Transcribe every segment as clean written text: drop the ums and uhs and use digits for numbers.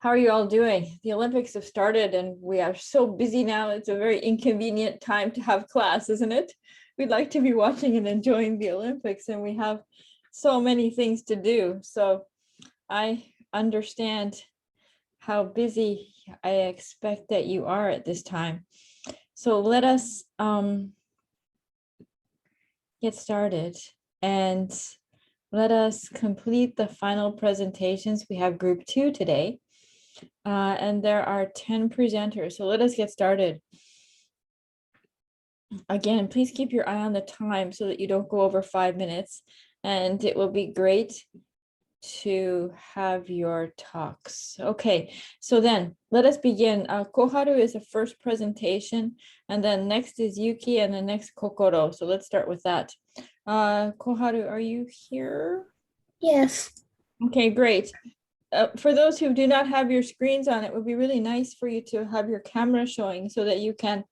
How are you all doing? The Olympics have started and we are so busy now. It's a very inconvenient time to have class, isn't it? We'd like to be watching and enjoying the Olympics, and we have so many things to do. So I understand how busy I expect that you are at this time. So let us get started and let us complete the final presentations. We have group 2 today. And there are 10 presenters, so let us get started. Again, please keep your eye on the time so that you don't go over 5 minutes, and it will be great to have your talks. Okay, so then let us begin. Koharu is the first presentation, and then next is Yuki, and then next Kokoro. So let's start with that. Koharu, are you here? Yes. Okay, great. For those who do not have your screens on, it would be really nice for you to have your camera showing so that you can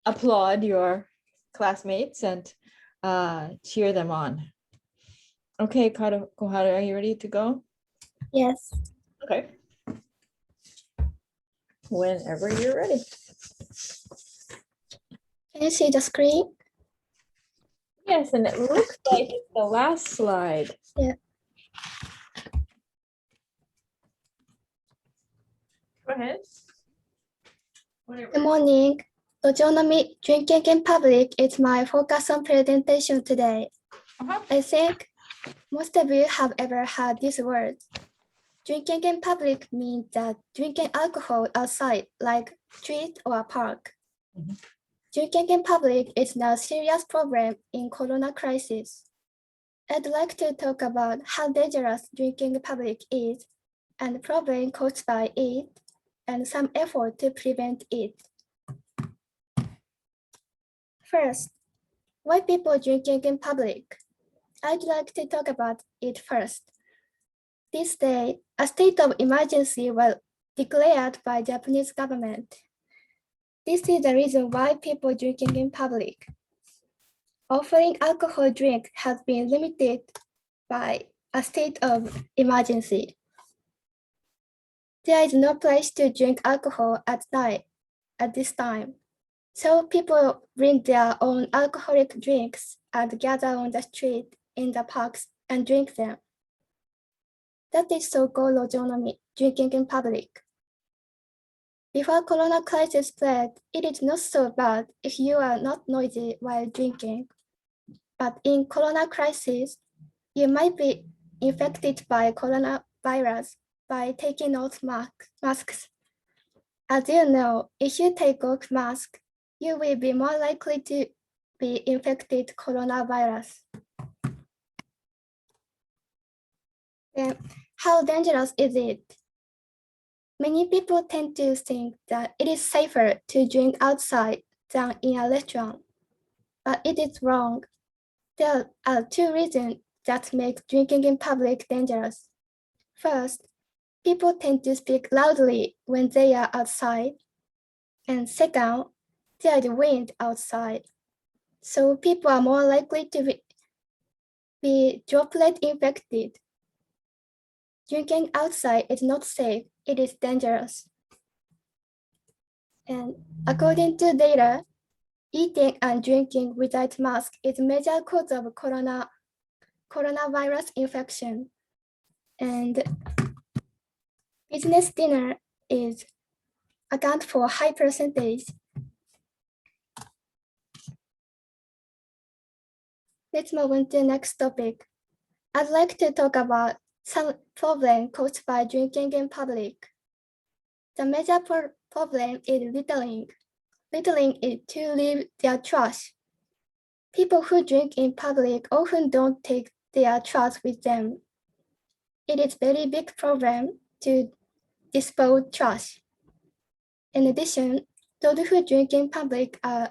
applaud your classmates and cheer them on. Okay, Koharu, are you ready to go? Yes. Okay. Whenever you're ready. Can you see the screen? Yes, and it looks like it's the last slide. Yeah. Go ahead. Good morning. Autonomy drinking in public is my focus on presentation today. I think most of you have ever heard this word. Drinking in public means that drinking alcohol outside, like street or park. Drinking in public is now a serious problem in Corona crisis. I'd like to talk about how dangerous drinking in public is and the problem caused by it, and some effort to prevent it. First, why people drinking in public? I'd like to talk about it first. This day, a state of emergency was declared by Japanese government. This is the reason why people drinking in public. Offering alcohol drink has been limited by a state of emergency. There is no place to drink alcohol at night at this time. So people bring their own alcoholic drinks and gather on the street, in the parks, and drink them. That is so-called autonomy, drinking in public. Before Corona crisis spread, it is not so bad if you are not noisy while drinking. But in Corona crisis, you might be infected by coronavirus by taking off masks. As you know, if you take off mask, you will be more likely to be infected coronavirus. Then, how dangerous is it? Many people tend to think that it is safer to drink outside than in a restaurant, but it is wrong. There are two reasons that make drinking in public dangerous. First, people tend to speak loudly when they are outside. And second, there is wind outside. So people are more likely to be droplet infected. Drinking outside is not safe, it is dangerous. And according to data, eating and drinking without mask is a major cause of coronavirus infection. And business dinner account for a high percentage. Let's move on to the next topic. I'd like to talk about some problem caused by drinking in public. The major problem is littering. Littering is to leave their trash. People who drink in public often don't take their trash with them. It is a very big problem to dispose trash. In addition, those who drink in public are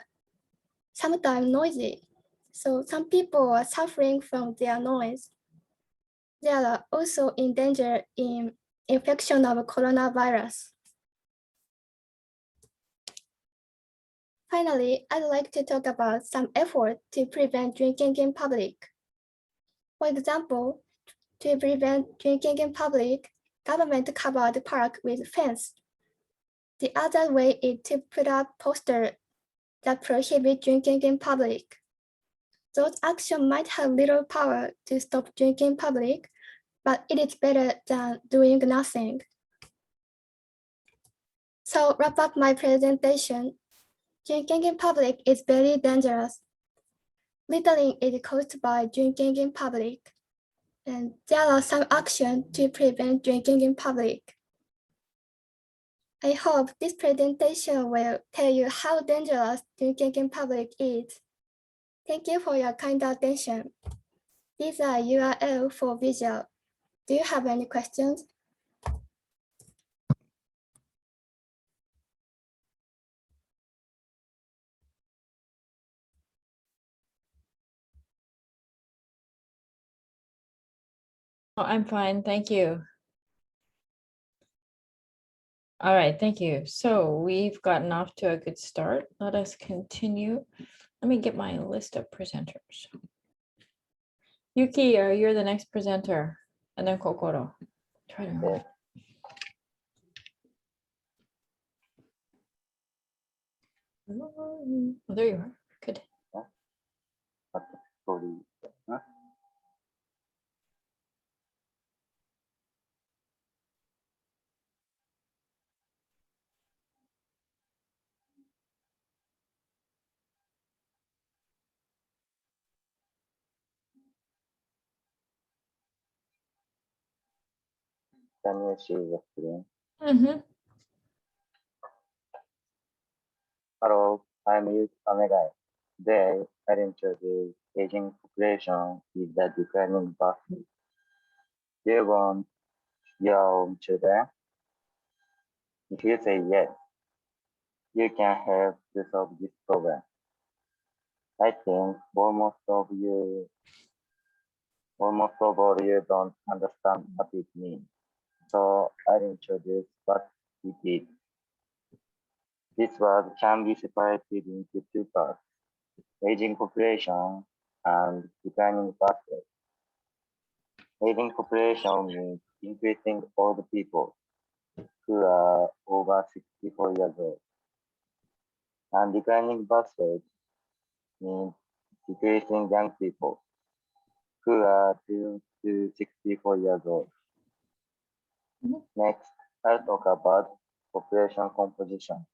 sometimes noisy. So some people are suffering from their noise. They are also in danger in infection of coronavirus. Finally, I'd like to talk about some effort to prevent drinking in public. For example, to prevent drinking in public, government covered park with fence. The other way is to put up posters that prohibit drinking in public. Those actions might have little power to stop drinking in public, but it is better than doing nothing. So wrap up my presentation. Drinking in public is very dangerous. Littering is caused by drinking in public, and there are some actions to prevent drinking in public. I hope this presentation will tell you how dangerous drinking in public is. Thank you for your kind attention. These are URL for visual. Do you have any questions? Oh, I'm fine, thank you. All right, thank you. So we've gotten off to a good start. Let us continue. Let me get my list of presenters. Yuki, you're the next presenter, and then Kokoro. Try to remember. Oh, there you are. Good. Sorry. Huh? Can you see the screen? Mm-hmm. Hello, I'm Yuki Kamegai. Today, I'll introduce aging population is the declining birth rate. Do you want your own children? If you say yes, you can help to solve this problem. I think almost of you don't understand what it means. So I'll introduce what it is. This word can be separated into two parts: aging population and declining birth rate. Aging population means increasing old people who are over 64 years old. And declining birth rate means decreasing young people who are 2 to 64 years old. Next, I'll talk about population composition.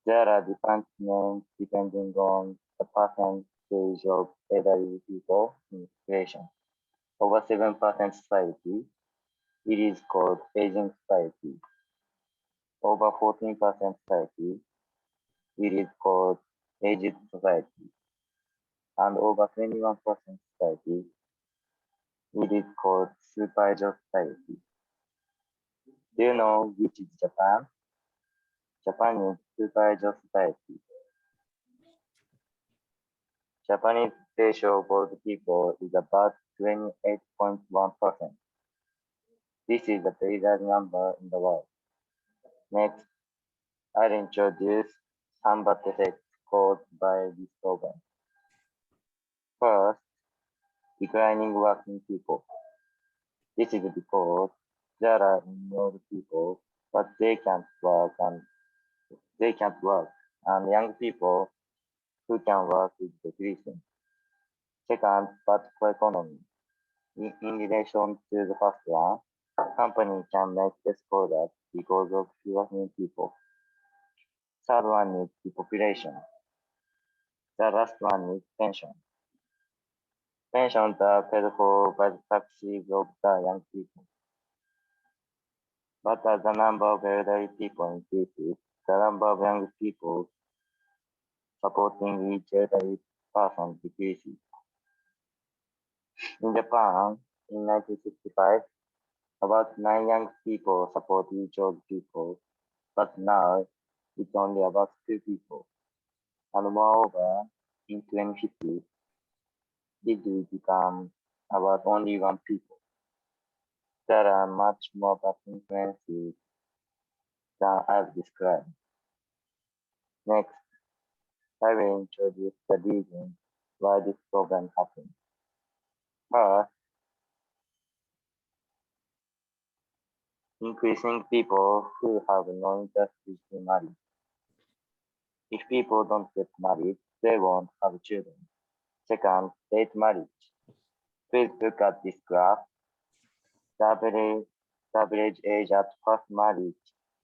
There are different names depending on the percentage of elderly people in population. Over 7% society, it is called aging society. Over 14% society, it is called aged society. And over 21% society, it is called superaged society. Do you know which is Japan? Japan is superaged society. Japanese ratio of old people is about 28.1%. This is the biggest number in the world. Next, I'll introduce some bad effects caused by this program. First, declining working people. This is because there are old people, but they can't work, and young people who can work is decreasing. Second, bad for economy. In relation to the first one, company can make less products because of fewer new people. Third one is depopulation. The last one is pension. Pensions are paid for by the taxes of the young people. But as the number of elderly people increases, the number of young people supporting each elderly person decreases. In Japan, in 1965, about 9 young people support each old people, but now it's only about 2 people. And moreover, in 2050, it will become about only 1 people. There are much more bad influences than I've described. Next, I will introduce the reason why this problem happens. First, increasing people who have no interest in marriage. If people don't get married, they won't have children. Second, late marriage. Please look at this graph. The average age at first marriage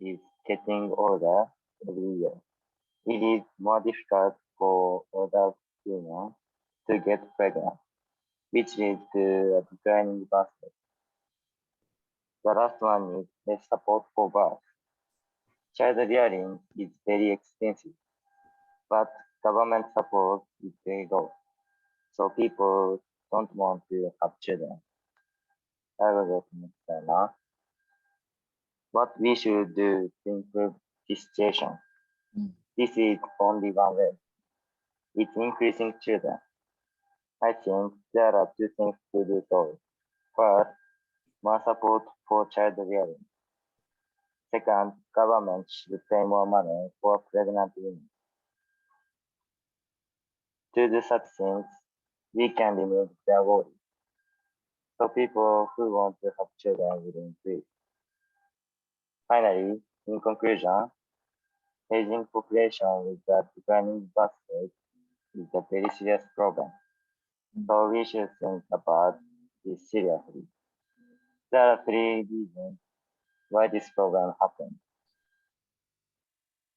is getting older every year. It is more difficult for older women to get pregnant, which leads to a declining birth rate. The last one is less support for birth. Child rearing is very expensive, but government support is very low, so people don't want to have children. I will go to next slide now. What we should do to improve this situation? This is only one way. It's increasing children. I think there are two things to do so. First, more support for child rearing. Second, government should pay more money for pregnant women. To do such things, we can remove their worry. So people who want to have children will increase. Finally, in conclusion, aging population with a declining birth rate is a very serious problem. So we should think about this seriously. There are three reasons why this problem happens.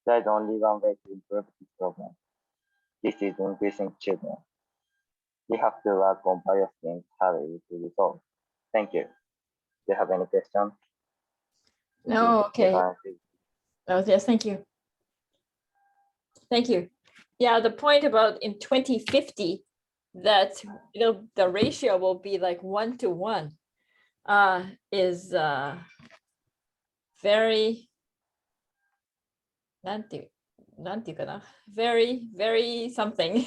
There is only one way to improve this problem. This is increasing children. We have to work on various things hurry to resolve. Thank you. Do you have any questions? No, okay. Oh, yes, thank you. Thank you. Yeah, the point about in 2050 that the ratio will be like 1 to 1 is very very, very something.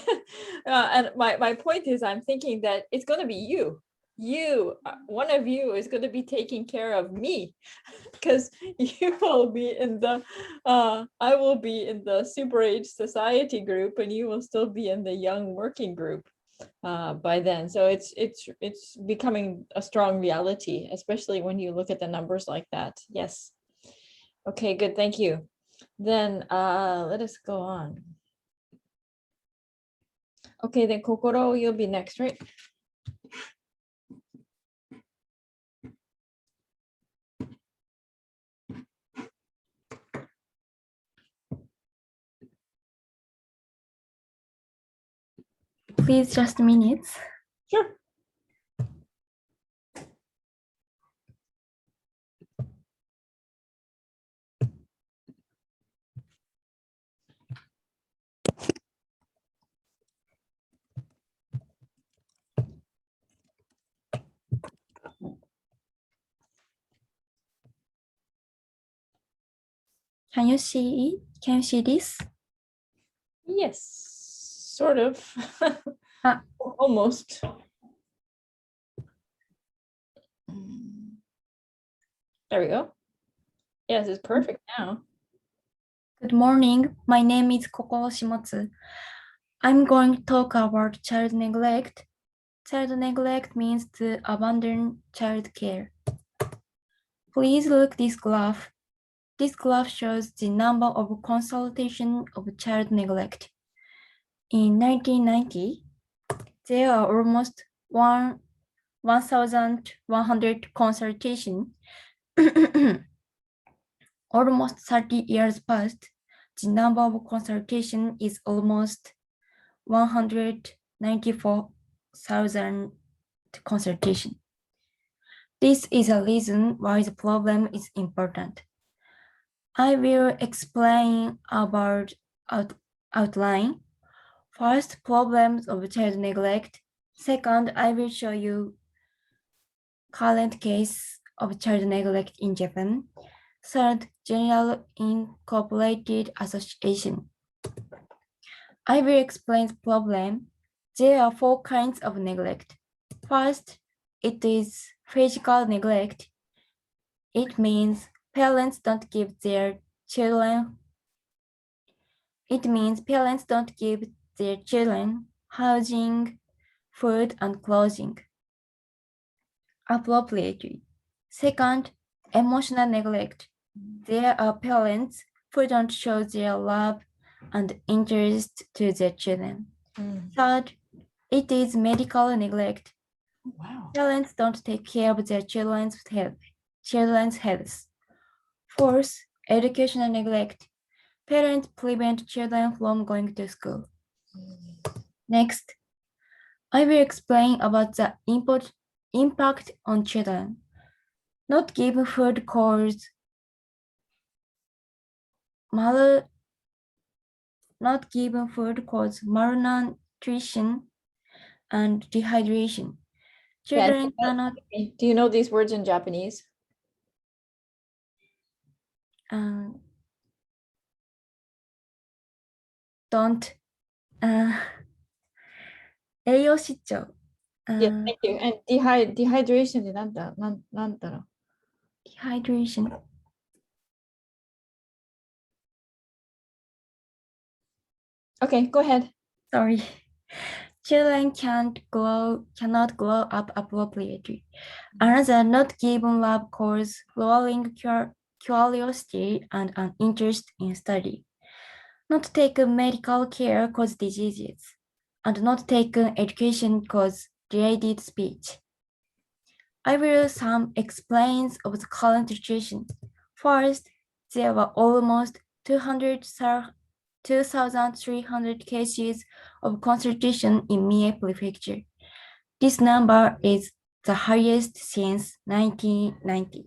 And my point is, I'm thinking that it's going to be you. One of you is going to be taking care of me, because you will be in the I will be in the super age society group, and you will still be in the young working group by then. So it's becoming a strong reality, especially when you look at the numbers like that. Yes. Okay, good. Thank you. Then let us go on. Okay, then Kokoro, you'll be next, right? Please, just a minute. Sure. Can you see it? Can you see this? Yes, sort of. Almost. There we go. Yes, it's perfect now. Good morning. My name is Kokoro Shimotsu. I'm going to talk about child neglect. Child neglect means to abandon child care. Please look this graph. This graph shows the number of consultation of child neglect. In 1990, there are almost 1,100 consultations. Almost 30 years passed. The number of consultation is almost 194,000 consultation. This is a reason why the problem is important. I will explain about outline. First, problems of child neglect. Second, I will show you current case of child neglect in Japan. Third, general incorporated association. I will explain the problem. There are 4 kinds of neglect. First, it is physical neglect. It means parents don't give their children. It means parents don't give their children housing, food, and clothing appropriately. Second, emotional neglect. There are parents who don't show their love and interest to their children. Third, it is medical neglect. Wow. Parents don't take care of their children's health. Fourth, educational neglect. Parents prevent children from going to school. Next, I will explain about the impact on children. Not giving food causes malnutrition and dehydration. Children cannot Do you know these words in Japanese? don't 栄養失調 Yeah, thank you. And dehydration ってなんだろう dehydration. Okay, go ahead. Sorry. Children cannot grow up appropriately. Another not given love causes lowering curiosity and an interest in study. Not taken medical care causes diseases, and not taken education causes delayed speech. I will some explains of the current situation. First, there were almost 2,300 cases of consultation in Mie Prefecture. This number is the highest since 1990.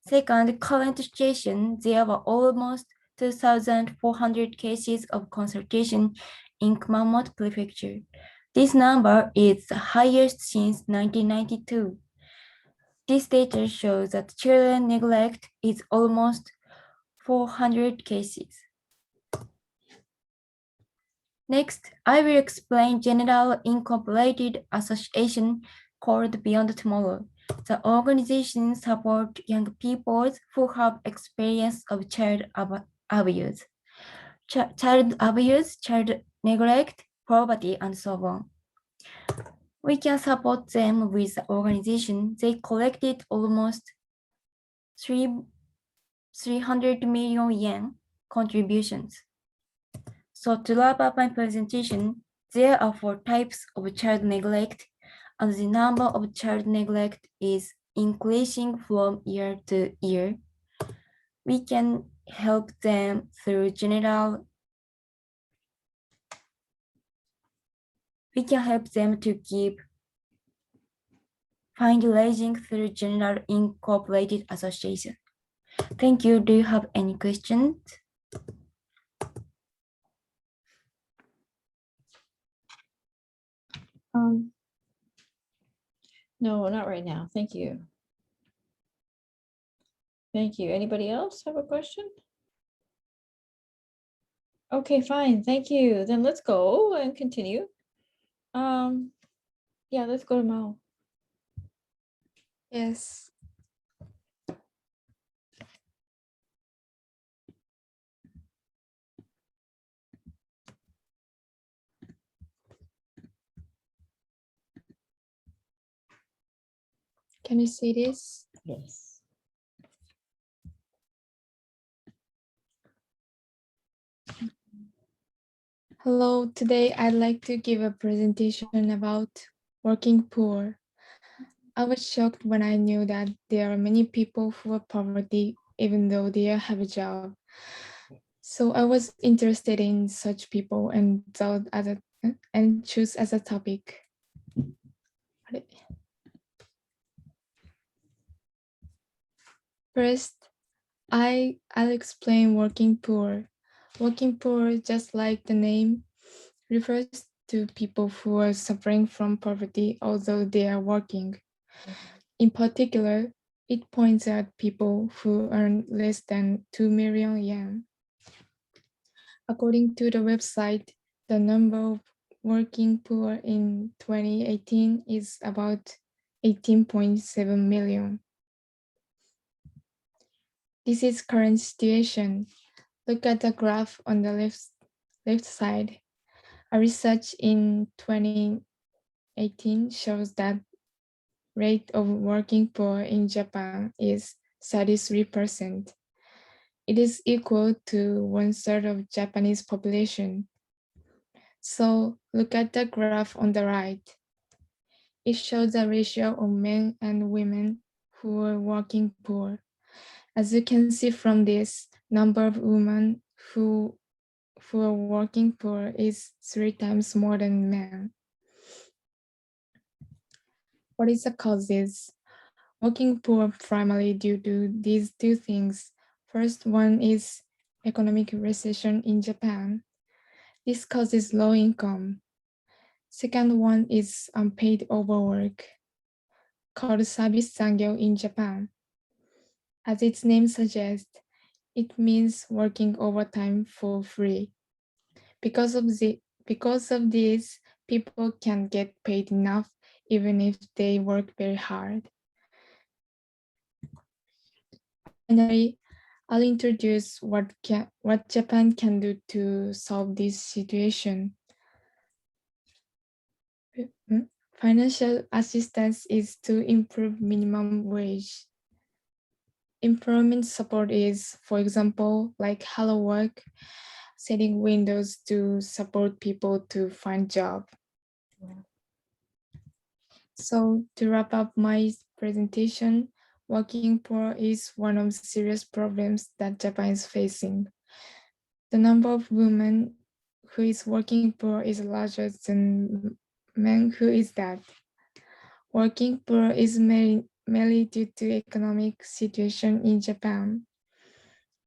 Second, current situation, there were almost 2,400 cases of consultation in Kumamoto Prefecture. This number is the highest since 1992. This data shows that children neglect is almost 400 cases. Next, I will explain General Incorporated Association called Beyond Tomorrow. The organization supports young people who have experience of child abuse, child neglect, poverty, and so on. We can support them with the organization. They collected almost 300 million yen contributions. So to wrap up my presentation, there are 4 types of child neglect, and the number of child neglect is increasing from year to year. We can help them through we can help them to keep fundraising through General Incorporated Association. Thank you. Do you have any questions? No, not right now. Thank you. Thank you. Anybody else have a question? Okay, fine. Thank you. Then let's go and continue. Yeah, let's go to Mao. Yes. Can you see this? Yes. Hello, today I'd like to give a presentation about working poor. I was shocked when I knew that there are many people who are poverty even though they have a job. So I was interested in such people and thought and choose as a topic. First, I'll explain working poor. Working poor, just like the name, refers to people who are suffering from poverty although they are working. In particular, it points out people who earn less than 2 million yen. According to the website, the number of working poor in 2018 is about 18.7 million. This is current situation. Look at the graph on the left side. A research in 2018 shows that rate of working poor in Japan is 33%. It is equal to 1/3 of Japanese population. So look at the graph on the right. It shows the ratio of men and women who are working poor. As you can see from this, number of women who are working poor is 3 times more than men. What is the causes? Working poor primarily due to these two things. First one is economic recession in Japan. This causes low income. Second one is unpaid overwork, called service sangyo in Japan. As its name suggests, it means working overtime for free. Because of this, people can get paid enough even if they work very hard. Finally, I'll introduce what Japan can do to solve this situation. Financial assistance is to improve minimum wage. Employment support is, for example, like Hello Work, setting windows to support people to find job. So to wrap up my presentation, working poor is one of the serious problems that Japan is facing. The number of women who is working poor is larger than men who is that. Working poor is mainly due to economic situation in Japan.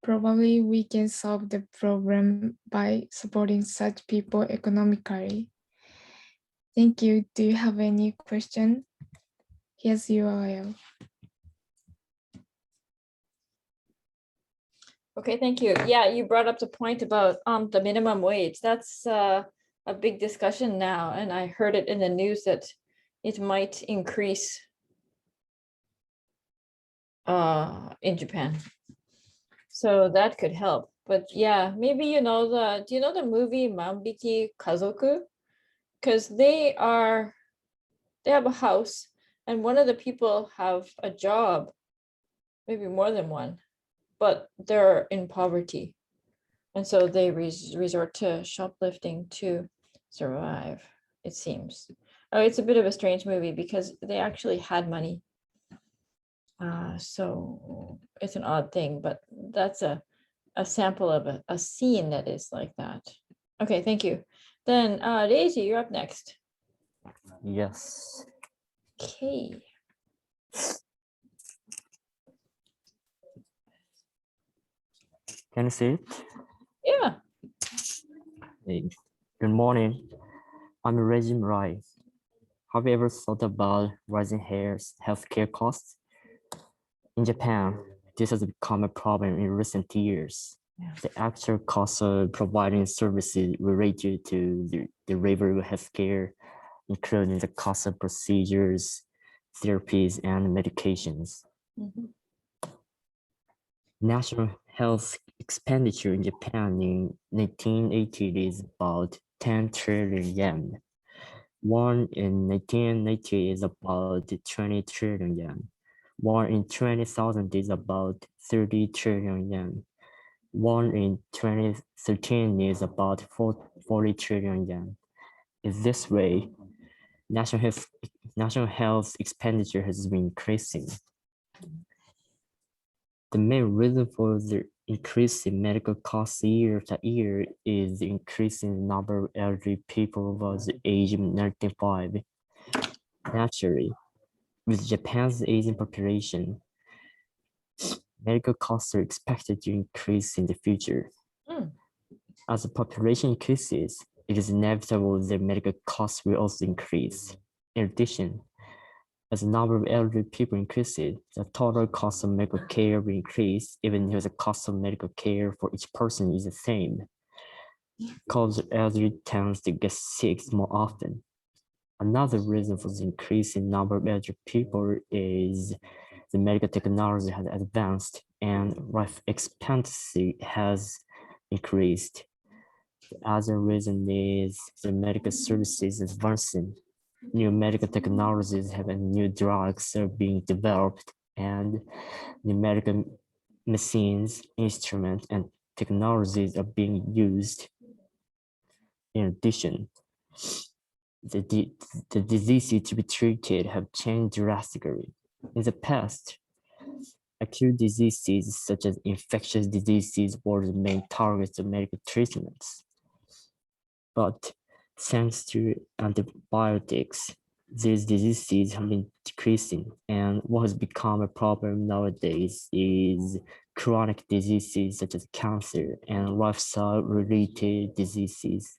Probably we can solve the problem by supporting such people economically. Thank you. Do you have any question? Here's URL. Okay, thank you. Yeah, you brought up the point about the minimum wage. That's a big discussion now, and I heard it in the news that it might increase in Japan. So that could help. But yeah, maybe do you know the movie Manbiki Kazoku? Because they have a house and one of the people have a job, maybe more than one, but they're in poverty. And so they resort to shoplifting to survive, it seems. Oh, it's a bit of a strange movie because they actually had money. So it's an odd thing, but that's a sample of a scene that is like that. Okay, thank you. Then Daisy, you're up next. Yes. Okay. Can you see it? Yeah. Hey, good morning. I'm Regime Rai. Have you ever thought about rising healthcare costs? In Japan, this has become a problem in recent years. Yeah. The actual cost of providing services related to the delivery of healthcare, including the cost of procedures, therapies, and medications. Mhm. National health expenditure in Japan in 1980 is about 10 trillion yen. One in 1990 is about 20 trillion yen. One in 20,000 is about 30 trillion yen. One in 2013 is about 40 trillion yen. In this way, national health expenditure has been increasing. The main reason for the increase in medical costs year to year is the increase in the number of elderly people over the age of 95. Naturally, with Japan's aging population, medical costs are expected to increase in the future. As the population increases, it is inevitable that medical costs will also increase. In addition, as the number of elderly people increases, the total cost of medical care will increase, even if the cost of medical care for each person is the same, because the elderly tends to get sick more often. Another reason for the increase in number of elderly people is the medical technology has advanced and life expectancy has increased. The other reason is the medical services advancing. New medical technologies have new drugs are being developed and numerical machines, instruments, and technologies are being used. In addition, the diseases to be treated have changed drastically. In the past, acute diseases such as infectious diseases were the main targets of medical treatments. But thanks to antibiotics, these diseases have been decreasing, and what has become a problem nowadays is chronic diseases such as cancer and lifestyle-related diseases.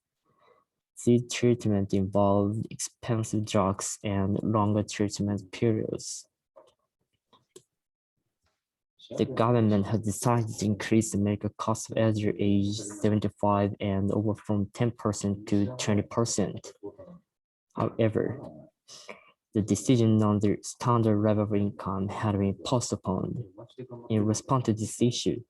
These treatments involve expensive drugs and longer treatment periods. The government has decided to increase the medical cost of elder age 75 and over from 10% to 20%. However, the decision on the standard level of income had been postponed. In response to this issue,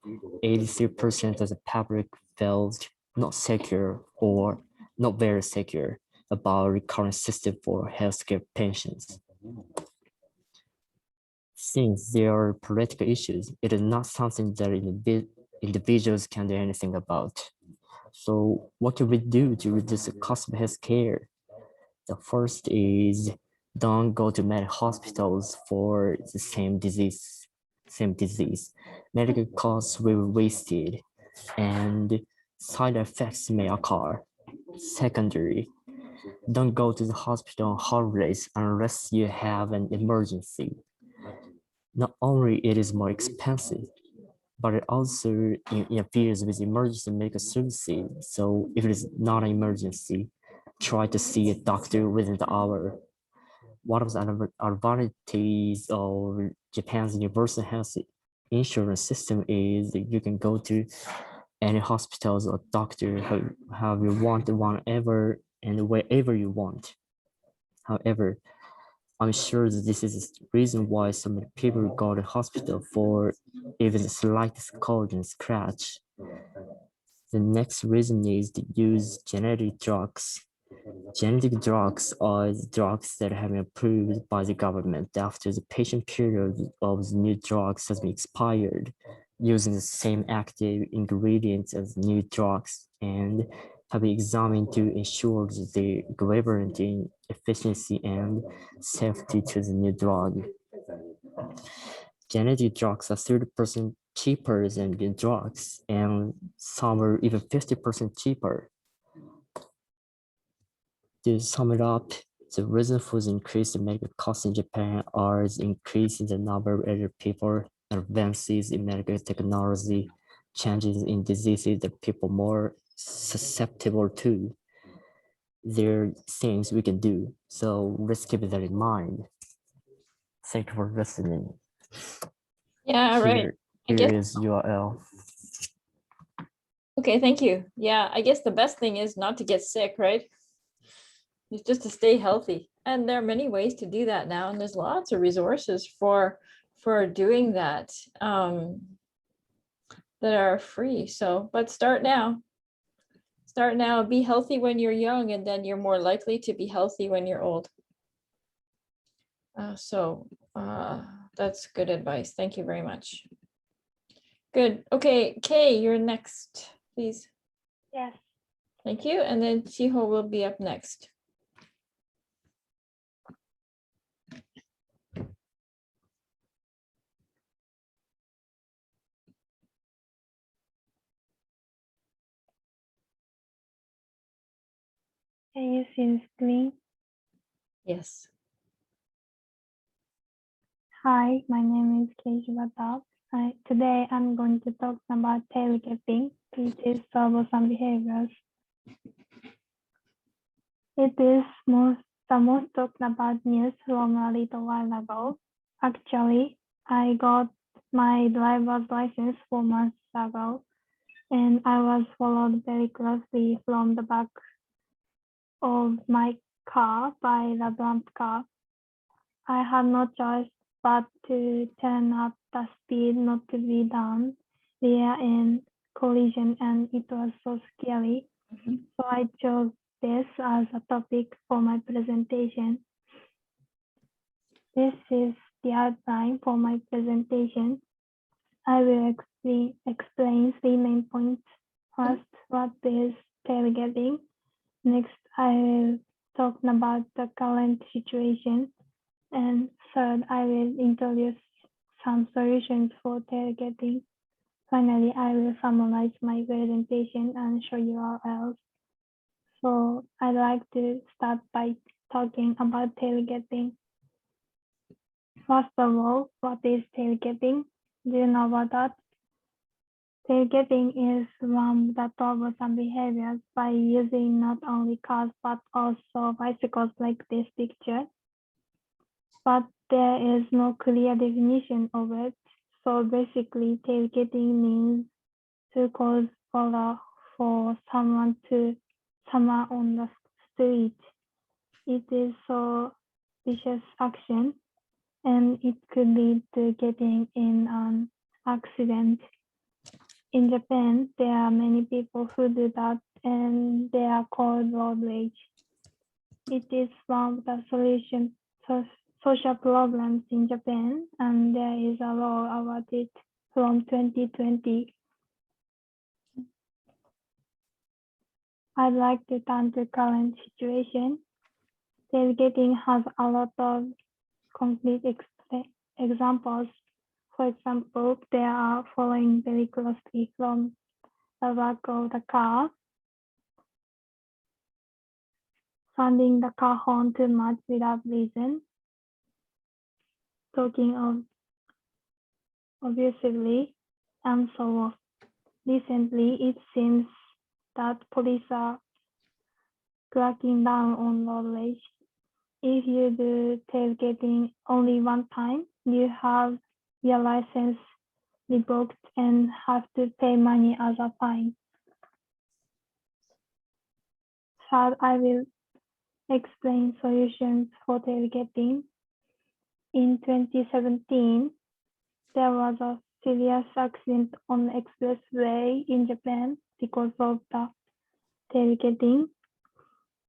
83% of the public felt not secure or not very secure about the current system for healthcare pensions. Since there are political issues, it is not something that individuals can do anything about. So what can we do to reduce the cost of healthcare? The first is don't go to many hospitals for the same disease. Medical costs will be wasted and side effects may occur. Secondary, don't go to the hospital on holidays unless you have an emergency. Not only it is more expensive, but it also interferes with emergency medical services. So if it is not an emergency, try to see a doctor within the hour. One of the advantages of Japan's universal health insurance system is that you can go to any hospitals or doctor however you want, whenever and wherever you want. However, I'm sure that this is the reason why some people go to hospital for even the slightest cold and scratch. The next reason is to use genetic drugs. Genetic drugs are the drugs that have been approved by the government after the patient period of the new drugs has been expired, using the same active ingredients as new drugs, and have been examined to ensure the equivalent in efficiency and safety to the new drug. Genetic drugs are 30% cheaper than the drugs, and some are even 50% cheaper. To sum it up, the reason for the increase in medical costs in Japan are the increase in the number of elderly people, advances in medical technology, changes in diseases that people are more susceptible to. There are things we can do, so let's keep that in mind. Thank you for listening. Yeah, right. I Here guess- is URL. Okay, thank you. Yeah, I guess the best thing is not to get sick, right? It's just to stay healthy. And there are many ways to do that now. And there's lots of resources for doing that that are free. So, but start now. Start now, be healthy when you're young, and then you're more likely to be healthy when you're old. That's good advice. Thank you very much. Good. Okay, Kay, you're next, please. Yes. Thank you. And then Chiho will be up next. Can you see the screen? Yes. Hi, my name is Keiichi Wata. Today I'm going to talk about tailgapping, which is troublesome behaviors. It is the most talked about news from a little while ago. Actually, I got my driver's license 4 months ago, and I was followed very closely from the back of my car by the bumped car. I had no choice but to turn up the speed not to be down there in collision, and it was so scary. So I chose this as a topic for my presentation. This is the outline for my presentation. I will explain 3 main points. First, what is tailgating? Next, I will talk about the current situation. And third, I will introduce some solutions for tailgating. Finally, I will summarize my presentation and show you all else. So I'd like to start by talking about tailgating. First of all, what is tailgating? Do you know about that? Tailgating is one of the troublesome behaviors by using not only cars but also bicycles like this picture. But there is no clear definition of it. So basically, tailgating means to cause for someone on the street. It is so vicious action, and it could lead to getting in an accident. In Japan, there are many people who do that, and they are called road rage. It is one of the social problems in Japan, and there is a law about it from 2020. I'd like to turn to current situation. Tailgating has a lot of concrete examples. For example, they are following very closely from the back of the car, sounding the car horn too much without reason, talking abusively, and so on. Recently, it seems that police are cracking down on road rage. If you do tailgating only one time, you have your license revoked and have to pay money as a fine. Third, I will explain solutions for tailgating. In 2017, there was a serious accident on the expressway in Japan because of the tailgating.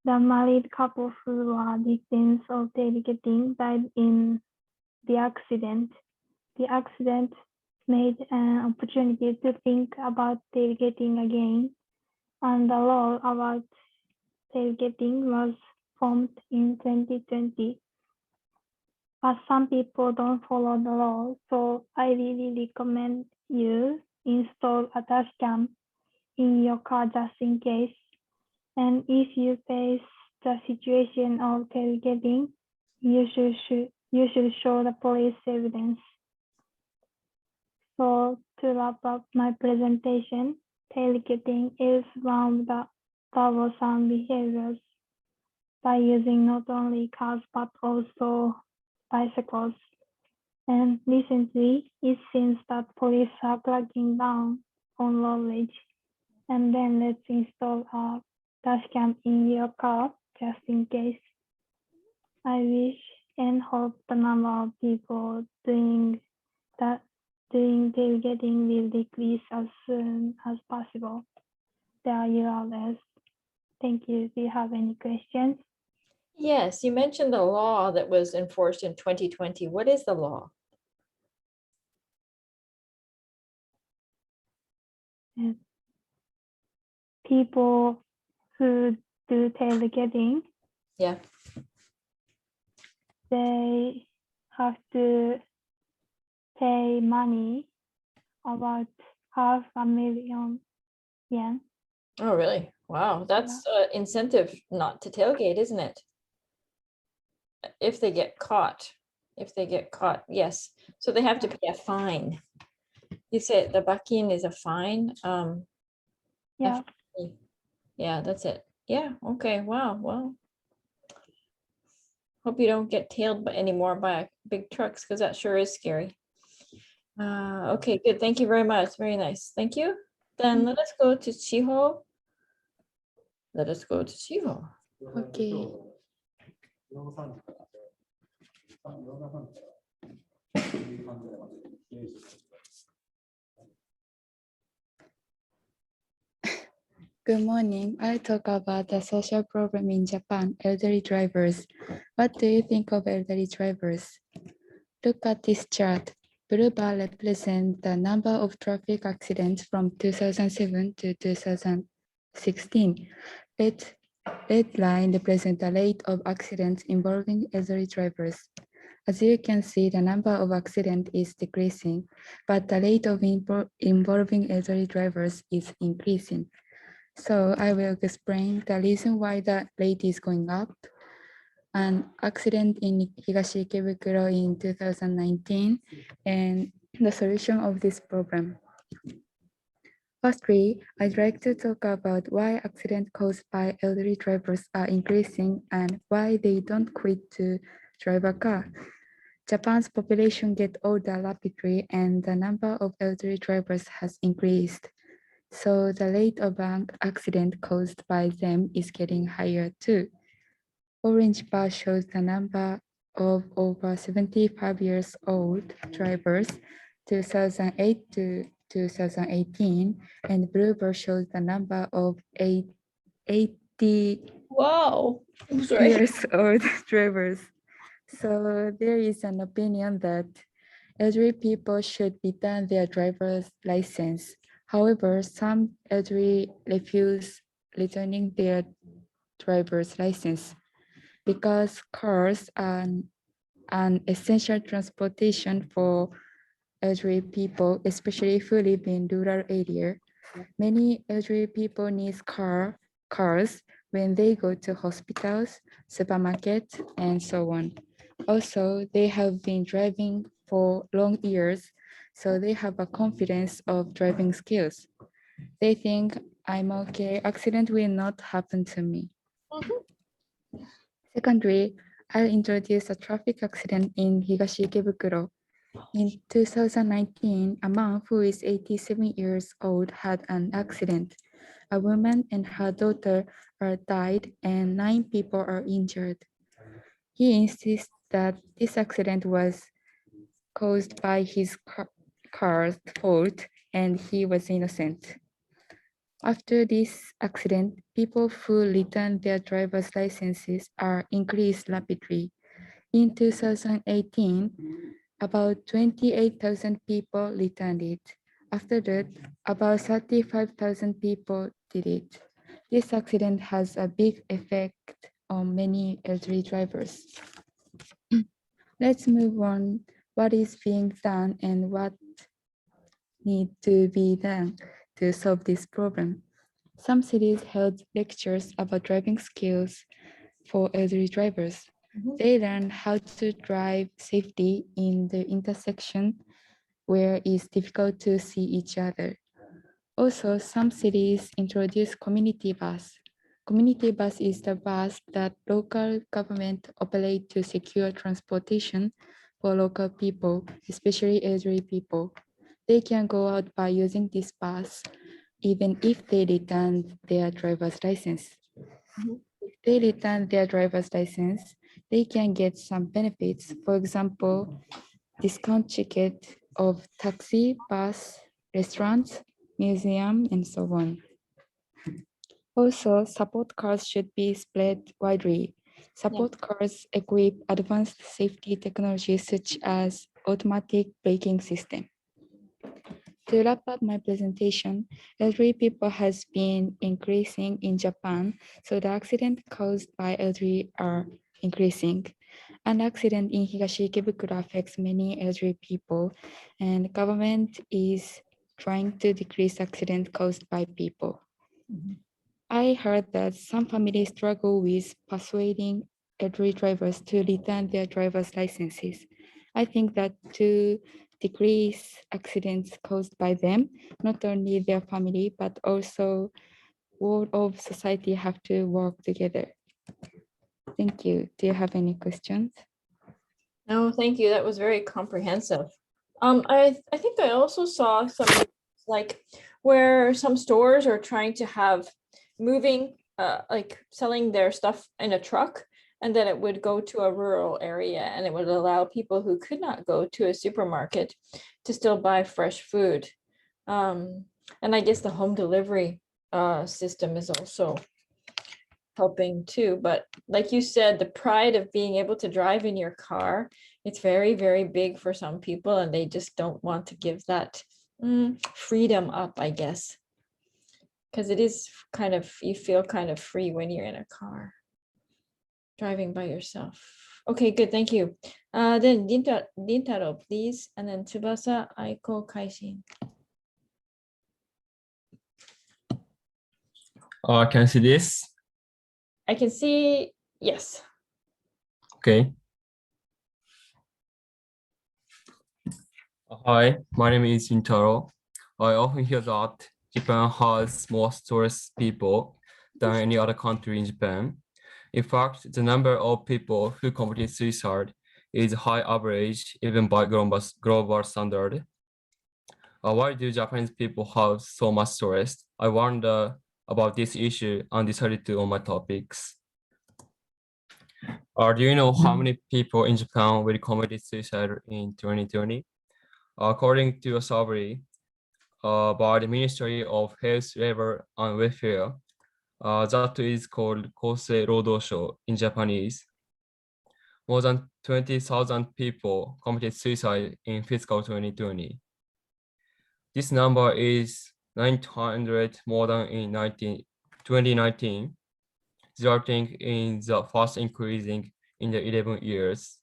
The married couple who were victims of tailgating died in the accident. The accident made an opportunity to think about tailgating again, and the law about tailgating was formed in 2020. But some people don't follow the law, so I really recommend you install a dash cam in your car just in case. And if you face the situation of tailgating, you should show the police evidence. So to wrap up my presentation, tailgating is one of the troublesome behaviors by using not only cars but also bicycles. And recently, it seems that police are cracking down on road rage. And then let's install a dash cam in your car just in case. I wish and hope the number of people doing tailgating will decrease as soon as possible. There are URLs. Thank you. Do you have any questions? Yes, you mentioned the law that was enforced in 2020. What is the law? People who do tailgating, Yeah. they have to pay money, about 500,000 yen. Oh, really? Wow, that's incentive not to tailgate, isn't it? If they get caught, yes. So they have to pay a fine. You said the bakin is a fine. Yeah. Yeah, that's it. Yeah, okay, wow, well. Hope you don't get tailed anymore by big trucks, because that sure is scary. Okay, good, thank you very much, very nice, thank you. Then let us go to Chiho. Okay. Good morning. I'll talk about the social problem in Japan, elderly drivers. What do you think of elderly drivers? Look at this chart. Blue bar represents the number of traffic accidents from 2007 to 2016. Red line represents the rate of accidents involving elderly drivers. As you can see, the number of accidents is decreasing, but the rate of involving elderly drivers is increasing. So I will explain the reason why the rate is going up. An accident in Higashi Ikebukuro in 2019 and the solution of this problem. Firstly, I'd like to talk about why accidents caused by elderly drivers are increasing and why they don't quit to drive a car. Japan's population gets older rapidly and the number of elderly drivers has increased. So the rate of an accident caused by them is getting higher too. Orange bar shows the number of over 75 years old drivers, 2008 to 2018, and blue bar shows the number of 80 Wow. I'm sorry. years old drivers. So there is an opinion that elderly people should return their driver's license. However, some elderly refuse returning their driver's license because cars are an essential transportation for elderly people, especially who live in rural area. Many elderly people need cars when they go to hospitals, supermarkets, and so on. Also, they have been driving for long years, so they have a confidence of driving skills. They think, I'm okay, accident will not happen to me. Secondly, I'll introduce a traffic accident in Higashi Ikebukuro. In 2019, a man who is 87 years old had an accident. A woman and her daughter are died and 9 people are injured. He insists that this accident was caused by his car's fault and he was innocent. After this accident, people who return their driver's licenses are increased rapidly. In 2018, about 28,000 people returned it. After that, about 35,000 people did it. This accident has a big effect on many elderly drivers. Let's move on. What is being done and what needs to be done to solve this problem? Some cities held lectures about driving skills for elderly drivers. They learn how to drive safely in the intersection where it's difficult to see each other. Also, some cities introduce community bus. Community bus is the bus that local government operate to secure transportation for local people, especially elderly people. They can go out by using this bus, even if they return their driver's license. If they return their driver's license, they can get some benefits. For example, discount ticket of taxi, bus, restaurants, museum, and so on. Also, support cars should be spread widely. Support cars equip advanced safety technologies such as automatic braking system. To wrap up my presentation, elderly people has been increasing in Japan, so the accident caused by elderly are increasing. An accident in Higashi Ikebukuro affects many elderly people, and the government is trying to decrease accident caused by people. I heard that some families struggle with persuading elderly drivers to return their driver's licenses. I think that to decrease accidents caused by them, not only their family, but also all of society have to work together. Thank you. Do you have any questions? No, thank you. That was very comprehensive. I think I also saw some like where some stores are trying to have moving like selling their stuff in a truck, and then it would go to a rural area and it would allow people who could not go to a supermarket to still buy fresh food. And I guess the home delivery system is also helping too. But like you said, the pride of being able to drive in your car, it's very, very big for some people, and they just don't want to give that freedom up, I guess. Because it is kind of, you feel kind of free when you're in a car, driving by yourself. Okay, good, thank you. Then Rintaro, please, and then Tsubasa, Aiko, Kaishin. Can you see this? I can see, yes. Okay. Hi, my name is Shintaro. I often hear that Japan has more tourist people than any other country in Japan. In fact, the number of people who committed suicide is high average even by global standard. Why do Japanese people have so much tourists? I wonder about this issue and decided to on my topics. Do you know how many people in Japan will commit suicide in 2020? According to a survey by the Ministry of Health, Labor and Welfare, that is called Kousei Roudosho in Japanese, more than 20,000 people committed suicide in fiscal 2020. This number is 900 more than in 2019, resulting in the fast increasing in the 11 years.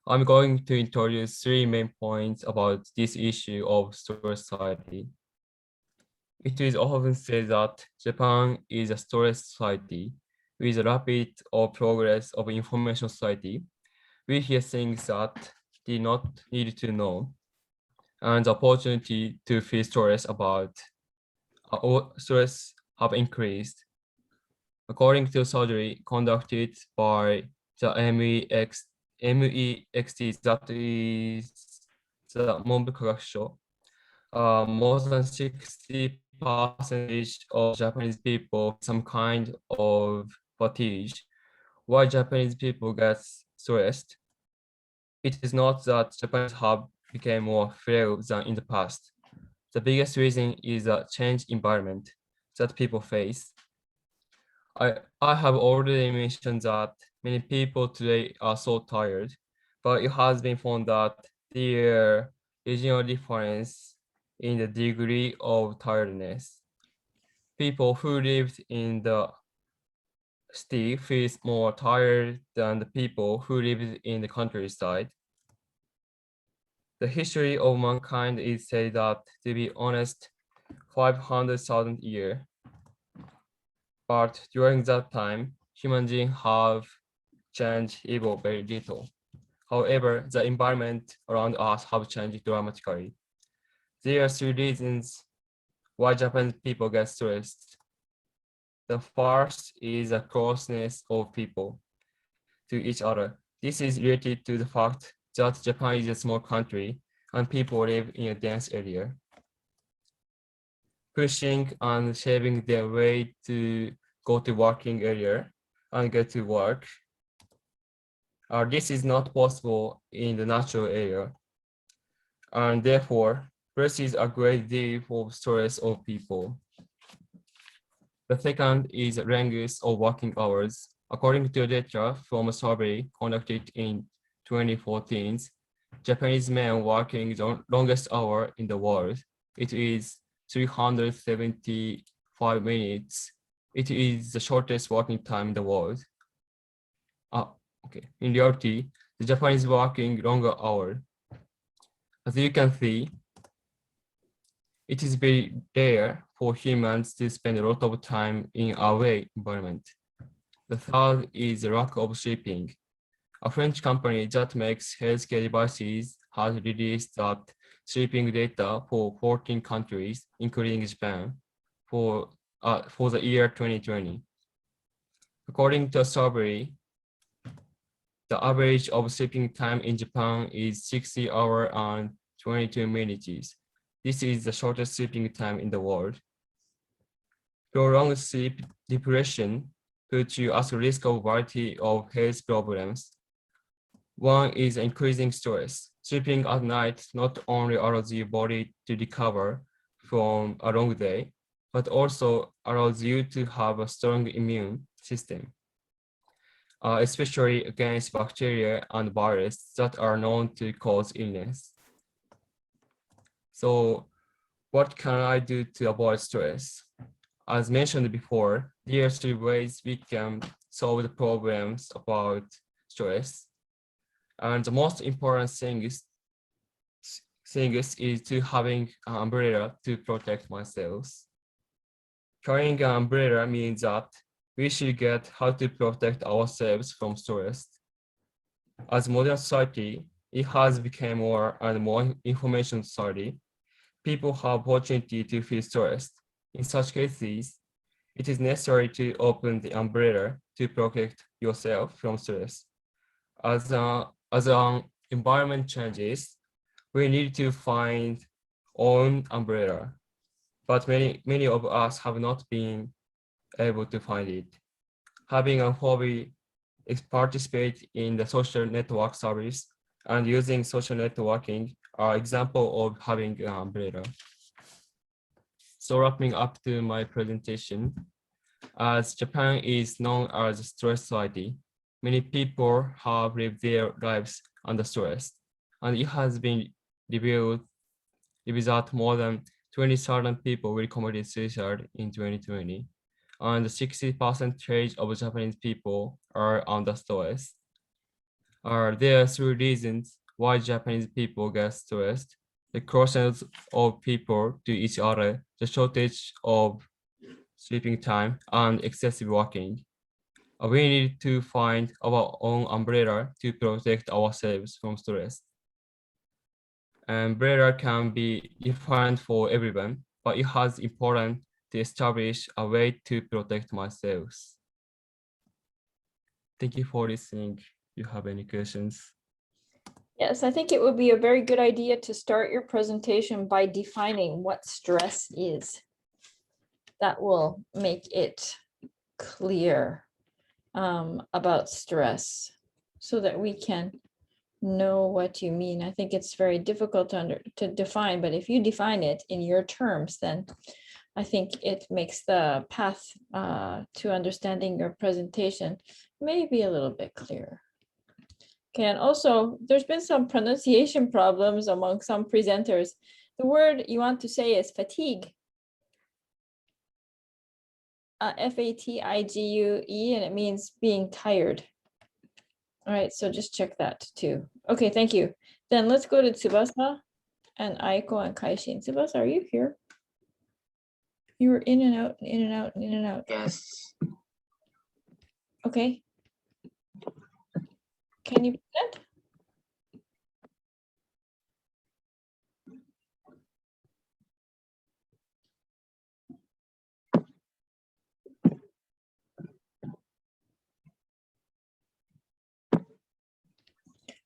I'm going to introduce 3 main points about this issue of storage society. It is often said that Japan is a storage society with a rapid progress of information society. We hear things that did not need to know, and the opportunity to feel stress about stress have increased. According to surgery conducted by the MEXT, that is the Monbukagasho, more than 60% of Japanese people some kind of fatigue. Why Japanese people get stressed? It is not that Japanese have become more frail than in the past. The biggest reason is the changed environment that people face. I have already mentioned that many people today are so tired, but it has been found that there are regional difference in the degree of tiredness. People who lived in the city feel more tired than the people who lived in the countryside. The history of mankind is said that, to be honest, 500,000 years. But during that time, human beings have changed even very little. However, the environment around us have changed dramatically. There are 3 reasons why Japanese people get stressed. The first is the closeness of people to each other. This is related to the fact that Japan is a small country and people live in a dense area. Pushing and shaving their way to go to working area and get to work. This is not possible in the natural area. And therefore, raises a great deal of stress of people. The second is length of working hours. According to data from a survey conducted in 2014, Japanese men working the longest hour in the world. It is 375 minutes. It is the shortest working time in the world. In reality, the Japanese working longer hour. As you can see, it is very rare for humans to spend a lot of time in away environment. The third is the lack of sleeping. A French company that makes healthcare devices has released that sleeping data for 14 countries, including Japan, for the year 2020. According to a survey, the average of sleeping time in Japan is 60 hours and 22 minutes. This is the shortest sleeping time in the world. Prolonged sleep depression puts you at risk of a variety of health problems. One is increasing stress. Sleeping at night not only allows your body to recover from a long day, but also allows you to have a strong immune system, especially against bacteria and viruses that are known to cause illness. So what can I do to avoid stress? As mentioned before, there are 3 ways we can solve the problems about stress. And the most important thing is to having an umbrella to protect myself. Carrying an umbrella means that we should get how to protect ourselves from stress. As modern society, it has become more and more information society. People have opportunity to feel stressed. In such cases, it is necessary to open the umbrella to protect yourself from stress. As an environment changes, we need to find own umbrella, but many of us have not been able to find it. Having a hobby is participate in the social network service and using social networking are example of having an umbrella. So wrapping up to my presentation, as Japan is known as a stress society, many people have lived their lives under stress, and it has been revealed that more than 20,000 people will commit suicide in 2020, and 60% of Japanese people are under stress. There are 3 reasons why Japanese people get stressed: the closeness of people to each other, the shortage of sleeping time, and excessive working. We need to find our own umbrella to protect ourselves from stress. Umbrella can be different for everyone, but it has important to establish a way to protect myself. Thank you for listening. Do you have any questions? Yes, I think it would be a very good idea to start your presentation by defining what stress is. That will make it clear about stress so that we can know what you mean. I think it's very difficult to define, but if you define it in your terms, then I think it makes the path to understanding your presentation maybe a little bit clearer. Okay, and also there's been some pronunciation problems among some presenters. The word you want to say is fatigue. F-A-T-I-G-U-E, and it means being tired. All right, so just check that too. Okay, thank you. Then let's go to Tsubasa and Aiko and Kaishin. Tsubasa, are you here? You were in and out, in and out, in and out. Yes. Okay. Can you present?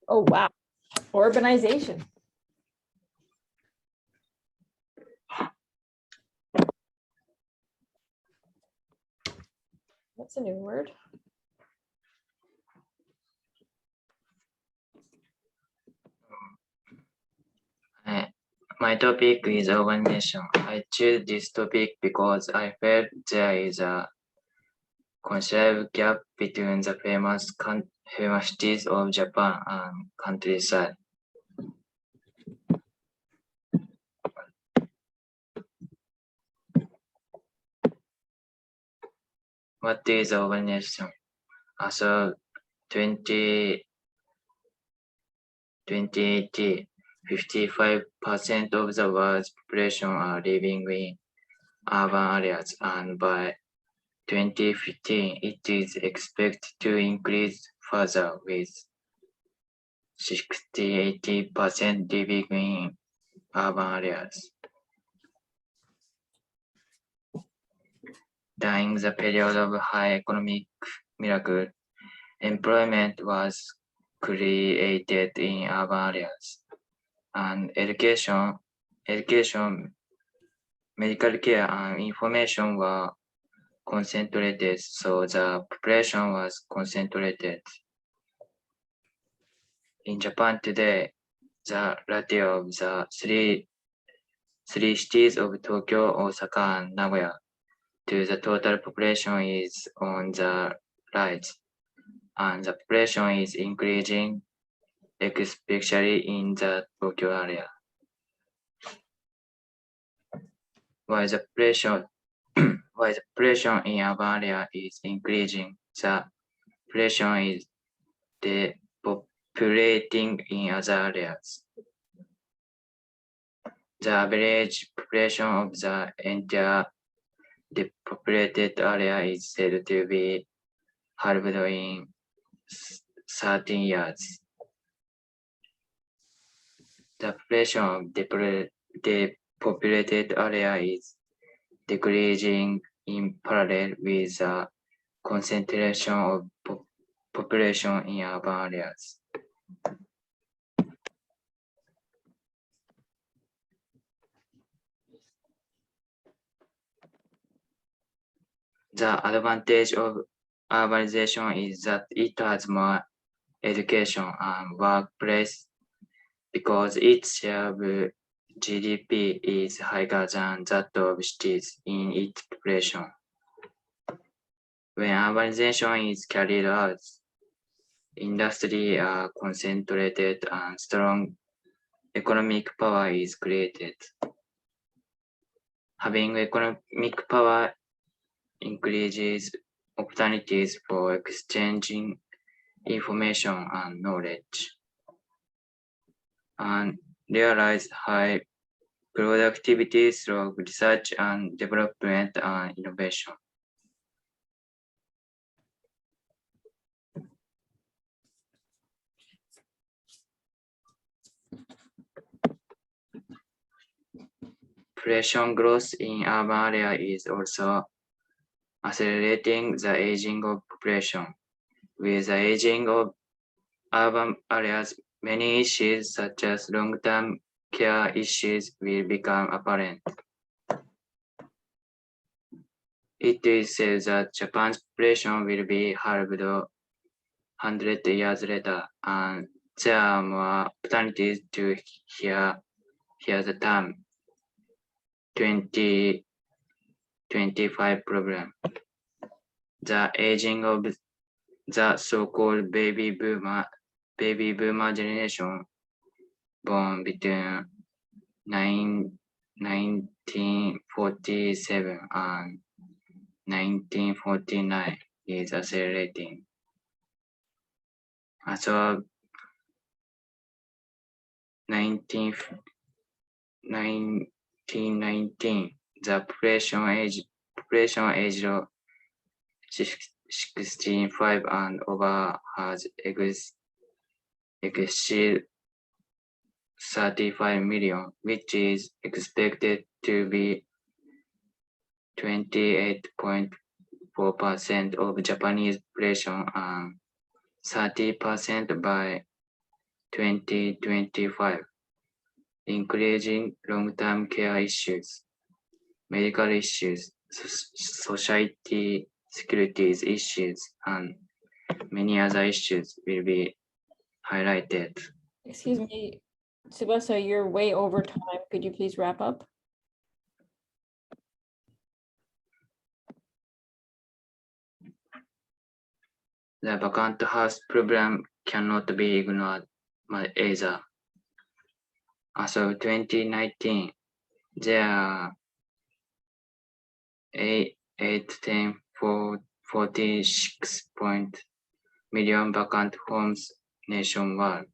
Oh, wow. Urbanization. That's a new word. My topic is urbanization. I choose this topic because I felt there is a considerable gap between the famous cities of Japan and countryside. What is urbanization? As of 2080, 55% of the world's population are living in urban areas, and by 2015, it is expected to increase further with 60–80% living in urban areas. During the period of high economic miracle, employment was created in urban areas, and education, medical care, and information were concentrated, so the population was concentrated. In Japan today, the ratio of the three cities of Tokyo, Osaka, and Nagoya to the total population is on the rise, and the population is increasing, especially in the Tokyo area. While the population in urban area is increasing, the population is depopulating in other areas. The average population of the entire depopulated area is said to be halved in 13 years. The population of depopulated area is decreasing in parallel with the concentration of population in urban areas. The advantage of urbanization is that it has more education and workplace because its share of GDP is higher than that of cities in its population. When urbanization is carried out, industry are concentrated and strong economic power is created. Having economic power increases opportunities for exchanging information and knowledge, and realize high productivity through research and development and innovation. Population growth in urban area is also accelerating the aging of population. With the aging of urban areas, many issues such as long-term care issues will become apparent. It is said that Japan's population will be halved 100 years later, and there are more opportunities to hear the term 2025 problem. The aging of the so-called baby boomer generation born between 1947 and 1949 is accelerating. As of 1919, the population age of 65 and over has exceeded 35 million, which is expected to be 28.4% of Japanese population and 30% by 2025, including long-term care issues, medical issues, society security issues, and many other issues will be highlighted. Excuse me, Tsubasa, you're way over time. Could you please wrap up? The vacant house problem cannot be ignored either. As of 2019, there are 46 million vacant homes nationwide,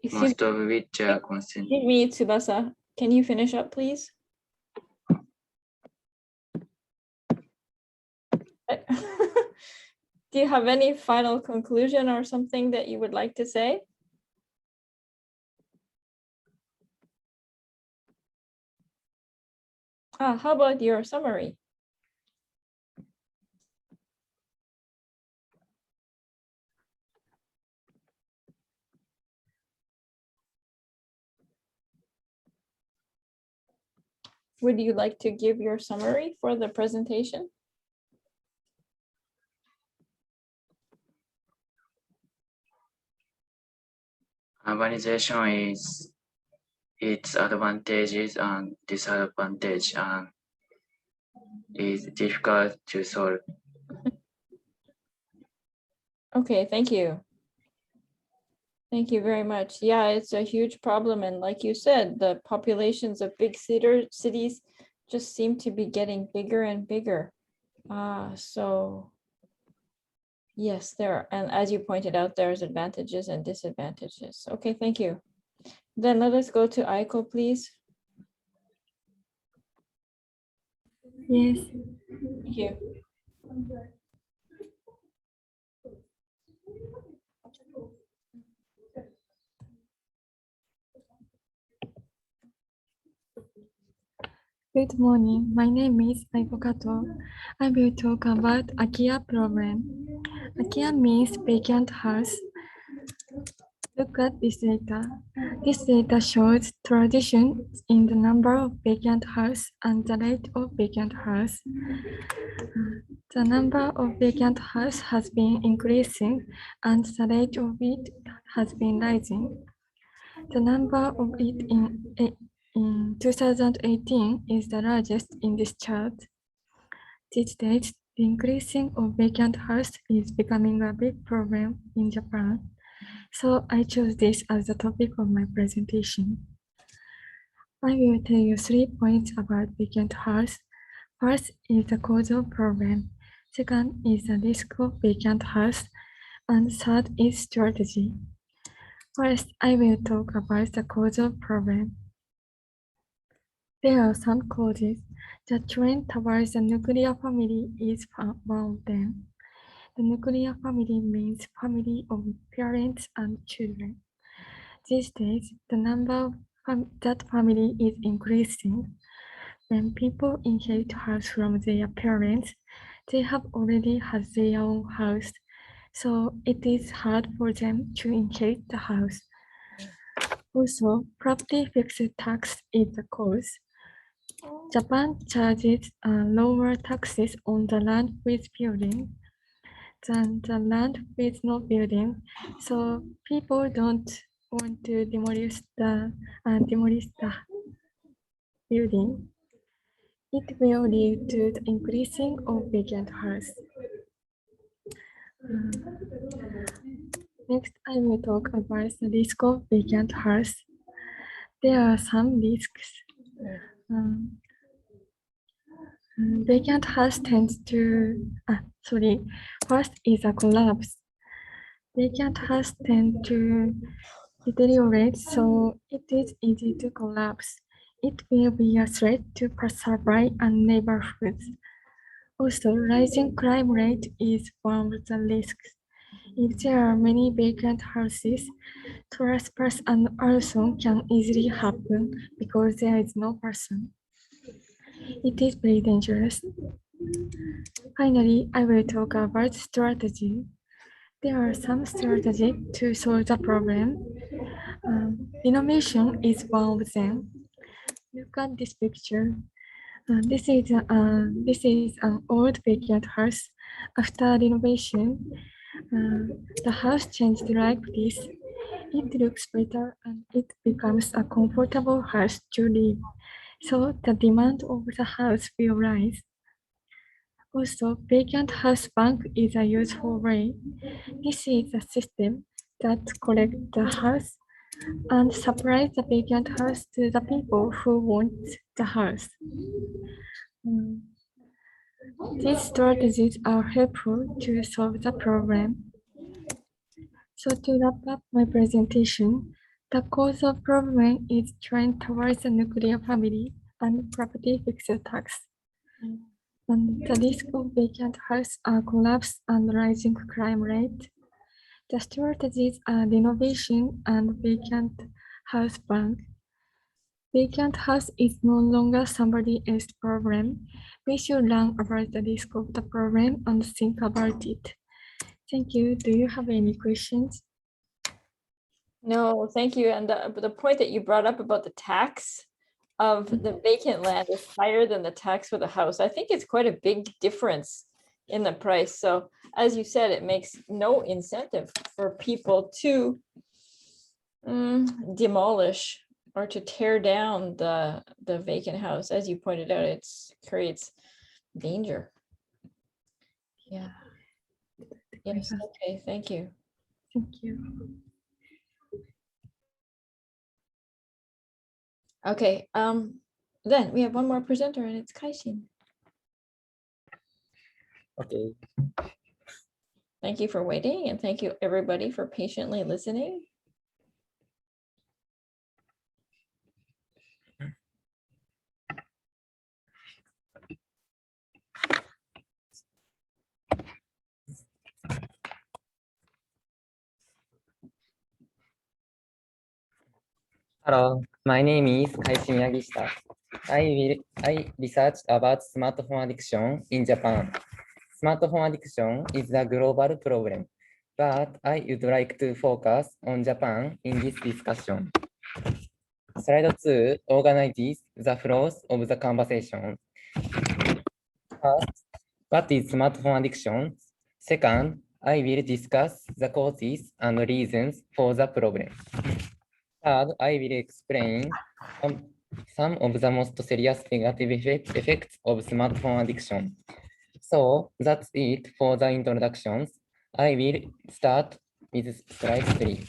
Excuse most of which are concentrated. Excuse me, Tsubasa, can you finish up, please? Do you have any final conclusion or something that you would like to say? How about your summary? Would you like to give your summary for the presentation? Urbanization its advantages and disadvantages and is difficult to solve. Okay, thank you. Thank you very much. Yeah, it's a huge problem. And like you said, the populations of big cities just seem to be getting bigger and bigger. So yes, there are, and as you pointed out, there's advantages and disadvantages. Okay, thank you. Then let us go to Aiko, please. Yes. Thank you. Good morning. My name is Aiko Kato. I will talk about Akia problem. Akia means vacant house. Look at this data. This data shows tradition in the number of vacant house and the rate of vacant house. The number of vacant house has been increasing and the rate of it has been rising. The number of it in 2018 is the largest in this chart. These days, the increasing of vacant house is becoming a big problem in Japan. So I chose this as the topic of my presentation. I will tell you 3 points about vacant house. First is the causal problem. Second is the risk of vacant house. And third is strategy. First, I will talk about the causal problem. There are some causes. The trend towards the nuclear family is one of them. The nuclear family means family of parents and children. These days, the number of that family is increasing. When people inherit house from their parents, they have already had their own house, so it is hard for them to inherit the house. Also, property fixed tax is the cause. Japan charges lower taxes on the land with building than the land with no building, so people don't want to demolish the building. It will lead to the increasing of vacant house. Next, I will talk about the risk of vacant house. There are some risks. Vacant house tends to, first is a collapse. Vacant house tend to deteriorate, so it is easy to collapse. It will be a threat to passerby and neighborhoods. Also, rising crime rate is one of the risks. If there are many vacant houses, trespass and arson can easily happen because there is no person. It is very dangerous. Finally, I will talk about strategy. There are some strategies to solve the problem. Renovation is one of them. Look at this picture. This is an old vacant house. After renovation, the house changed like this. It looks better and it becomes a comfortable house to live. So the demand of the house will rise. Also, vacant house bank is a useful way. This is a system that collects the house and supplies the vacant house to the people who want the house. These strategies are helpful to solve the problem. So to wrap up my presentation, the cause of problem is trend towards the nuclear family and property fixed tax. And the risk of vacant house are collapse and rising crime rate. The strategies are renovation and vacant house bank. Vacant house is no longer somebody else's problem. We should learn about the risk of the problem and think about it. Thank you. Do you have any questions? No, thank you. And the point that you brought up about the tax of the vacant land is higher than the tax for the house. I think it's quite a big difference in the price. So as you said, it makes no incentive for people to demolish or to tear down the vacant house. As you pointed out, it creates danger. Yeah. Yes, okay, thank you. Thank you. Okay, then we have one more presenter and it's Kaishin. Okay. Thank you for waiting and thank you everybody for patiently listening. Hello, my name is Kaishi Miyagishita. I researched about smartphone addiction in Japan. Smartphone addiction is a global problem, but I would like to focus on Japan in this discussion. Slide 2 organizes the flows of the conversation. First, what is smartphone addiction? Second, I will discuss the causes and reasons for the problem. Third, I will explain some of the most serious negative effects of smartphone addiction. So that's it for the introductions. I will start with slide 3.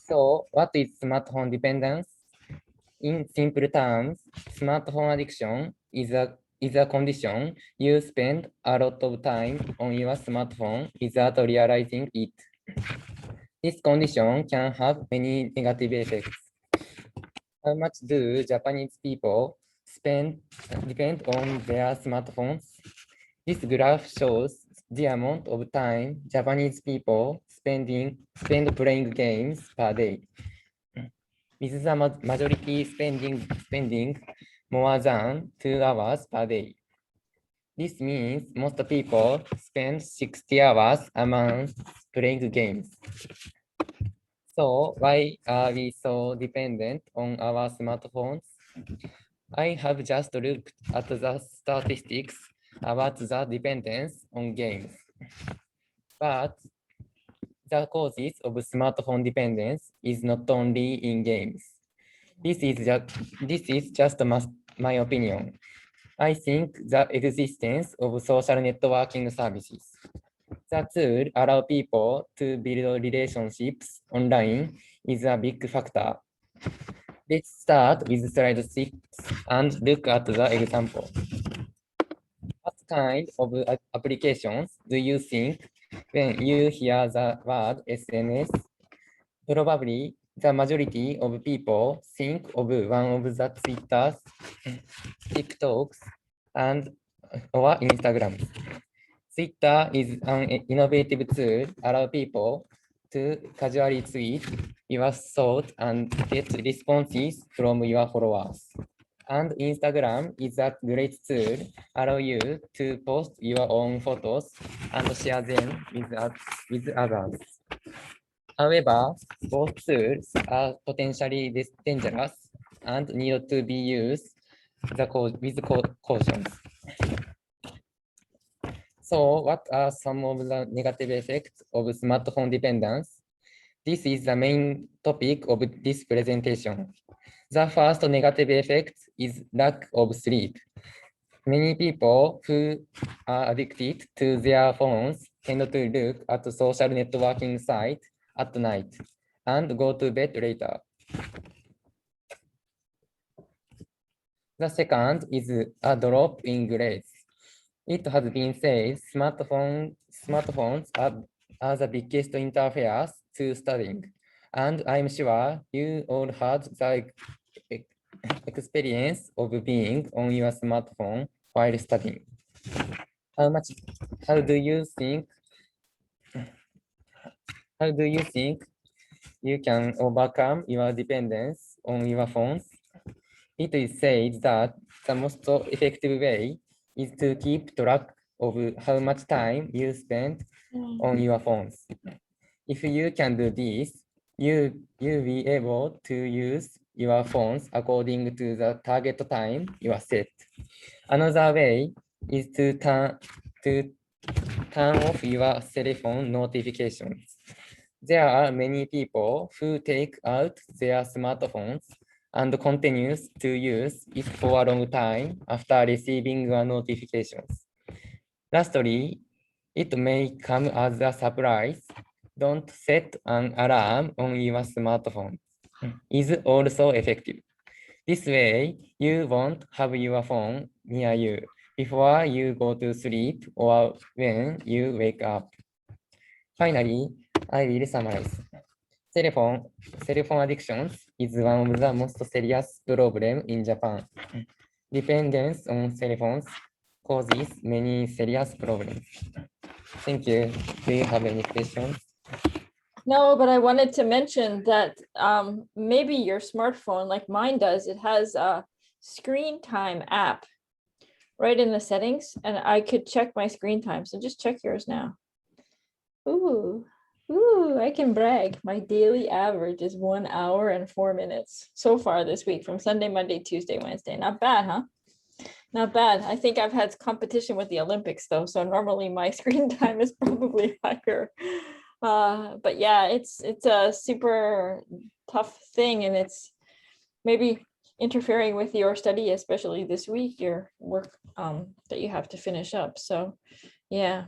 So what is smartphone dependence? In simple terms, smartphone addiction is a condition you spend a lot of time on your smartphone without realizing it. This condition can have many negative effects. How much do Japanese people depend on their smartphones? This graph shows the amount of time Japanese people spend playing games per day. With the majority spending more than 2 hours per day. This means most people spend 60 hours a month playing games. So why are we so dependent on our smartphones? I have just looked at the statistics about the dependence on games. But the causes of smartphone dependence is not only in games. This is just my opinion. I think the existence of social networking services. The tool allow people to build relationships online is a big factor. Let's start with slide 6 and look at the example. What kind of applications do you think when you hear the word SNS? Probably the majority of people think of one of the Twitters, TikToks, and or Instagram. Twitter is an innovative tool allow people to casually tweet your thoughts and get responses from your followers. And Instagram is a great tool allow you to post your own photos and share them with others. However, both tools are potentially dangerous and need to be used with caution. So what are some of the negative effects of smartphone dependence? This is the main topic of this presentation. The first negative effect is lack of sleep. Many people who are addicted to their phones tend to look at social networking sites at night and go to bed later. The second is a drop in grades. It has been said smartphones are the biggest interference to studying. And I'm sure you all had the experience of being on your smartphone while studying. How do you think you can overcome your dependence on your phones? It is said that the most effective way is to keep track of how much time you spend on your phones. If you can do this, you'll be able to use your phones according to the target time you are set. Another way is to turn off your cell phone notifications. There are many people who take out their smartphones and continues to use it for a long time after receiving a notification. Lastly, it may come as a surprise. Don't set an alarm on your smartphone. Is also effective. This way, you won't have your phone near you before you go to sleep or when you wake up. Finally, I will summarize. Cell phone addiction is one of the most serious problems in Japan. Dependence on cell phones causes many serious problems. Thank you. Do you have any questions? No, but I wanted to mention that maybe your smartphone, like mine does, it has a screen time app right in the settings, and I could check my screen time. So just check yours now. Ooh, I can brag. My daily average is 1 hour and 4 minutes so far this week, from Sunday, Monday, Tuesday, Wednesday. Not bad, huh? Not bad. I think I've had competition with the Olympics though, so normally my screen time is probably higher. But yeah, it's a super tough thing, and it's maybe interfering with your study, especially this week, your work that you have to finish up. So yeah.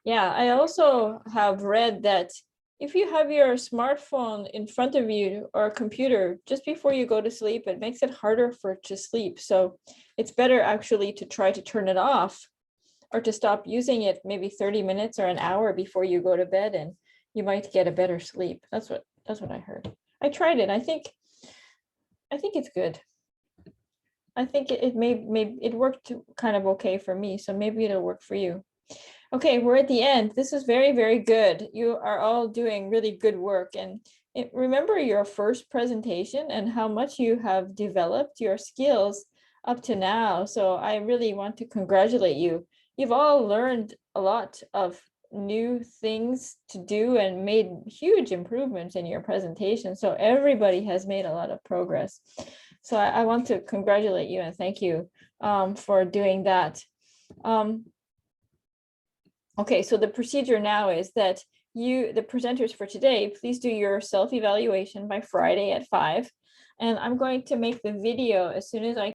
Yeah, I also have read that if you have your smartphone in front of you or a computer just before you go to sleep, it makes it harder for it to sleep. So it's better actually to try to turn it off or to stop using it maybe 30 minutes or an hour before you go to bed, and you might get a better sleep. That's what I heard. I tried it. I think it's good. I think it worked kind of okay for me, so maybe it'll work for you. Okay, we're at the end. This is very, very good. You are all doing really good work. And remember your first presentation and how much you have developed your skills up to now. So I really want to congratulate you. You've all learned a lot of new things to do and made huge improvements in your presentation. So everybody has made a lot of progress. So I want to congratulate you and thank you for doing that. Okay, so the procedure now is that the presenters for today, please do your self-evaluation by Friday at 5. And I'm going to make the video as soon as I